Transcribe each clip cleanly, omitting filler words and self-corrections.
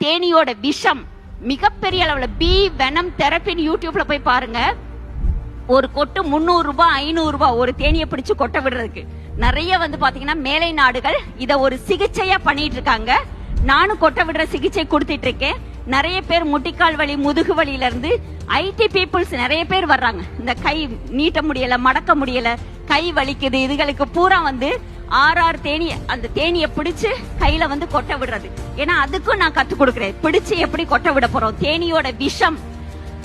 தேனியோட விஷம் மிகப்பெரிய அளவுல பி வெனம் தெரப்பின்னு யூடியூப்ல போய் பாருங்க. ஒரு கொட்டு 300 ரூபாய் 500 ரூபாய் ஒரு தேனியை பிடிச்சு கொட்ட விடுறதுக்கு. நிறைய பாத்தீங்கன்னா மேலை நாடுகள் இத ஒரு சிகிச்சையா பண்ணிட்டு இருக்காங்க. நானும் கொட்ட விடுற சிகிச்சை கொடுத்துட்டு இருக்கேன். நிறைய பேர் முட்டிக்கால் வலி முதுகு வலியில இருந்து ஐடி பீப்புள்ஸ் நிறைய பேர் வர்றாங்க. இந்த கை நீட்ட முடியல மடக்க முடியல கை வலிக்குது இதுகளுக்கு பூரா ஆறாறு தேனி அந்த தேனியை பிடிச்சு கையில கொட்ட விடுறது. ஏன்னா அதுக்கும் நான் கத்து கொடுக்கறேன். பிடிச்சு எப்படி கொட்ட விட போறோம். தேனியோட விஷம்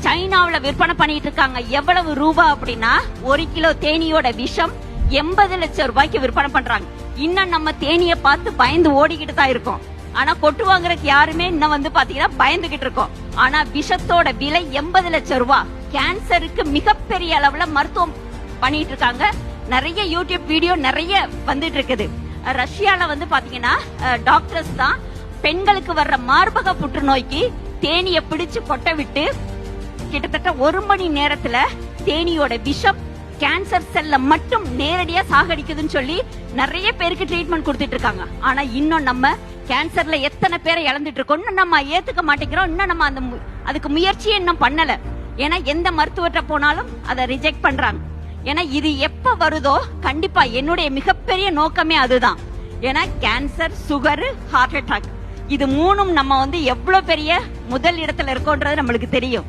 சைனாவுல விற்பனை பண்ணிட்டு இருக்காங்க. எவ்வளவு ரூபாய் அப்படின்னா 1 கிலோ தேனியோட விஷம் 80 லட்சம் ரூபாய்க்கு விற்பனை பண்றாங்க. இன்னும் நம்ம தேனியை பார்த்து பயந்து ஓடிக்கிட்டு தான் இருக்கோம். ஆனா கொட்டு வாங்குறதுக்கு யாருமே இன்னும் பாத்தீங்கன்னா பயந்துகிட்டு இருக்கோம். ஆனா விஷத்தோட விலை 80 லட்சம் ரூபாய். கேன்சருக்கு மிகப்பெரிய அளவுல மருத்துவம் பண்ணிட்டு இருக்காங்க. நிறைய யூடியூப் வீடியோ நிறைய வந்துட்டு இருக்குது. ரஷ்யால பாத்தீங்கன்னா டாக்டர்ஸ் தான் பெண்களுக்கு வர்ற மார்பக புற்றுநோய்க்கு தேனியை பிடிச்சு கொட்ட விட்டு கிட்டத்தட்ட 1 மணி நேரத்துல தேனியோட விஷம் கேன்சர் செல்ல மட்டும் நேரடியா சாகடிக்குதுன்னு சொல்லி நிறைய பேருக்கு ட்ரீட்மெண்ட் கொடுத்துட்டு இருக்காங்க. ஆனா இன்னும் நம்ம கேன்சர்ல எத்தனை பேரை இழந்துட்டு இருக்கோம் நம்ம ஏத்துக்க மாட்டேங்கிறோம். இன்னும் நம்ம அதுக்கு முயற்சியே இன்னும் பண்ணல. ஏன்னா எந்த மருத்துவர்கிட்ட போனாலும் அதை ரிஜெக்ட் பண்றாங்க. ஏன்னா இது எப்ப வருதோ கண்டிப்பா என்னுடைய மிகப்பெரிய நோக்கமே அதுதான். ஏன்னா கேன்சர் சுகர் ஹார்ட் அட்டாக் இது மூணும் நம்ம எவ்வளவு பெரிய முதல் இடத்துல இருக்கோன்றது நம்மளுக்கு தெரியும்.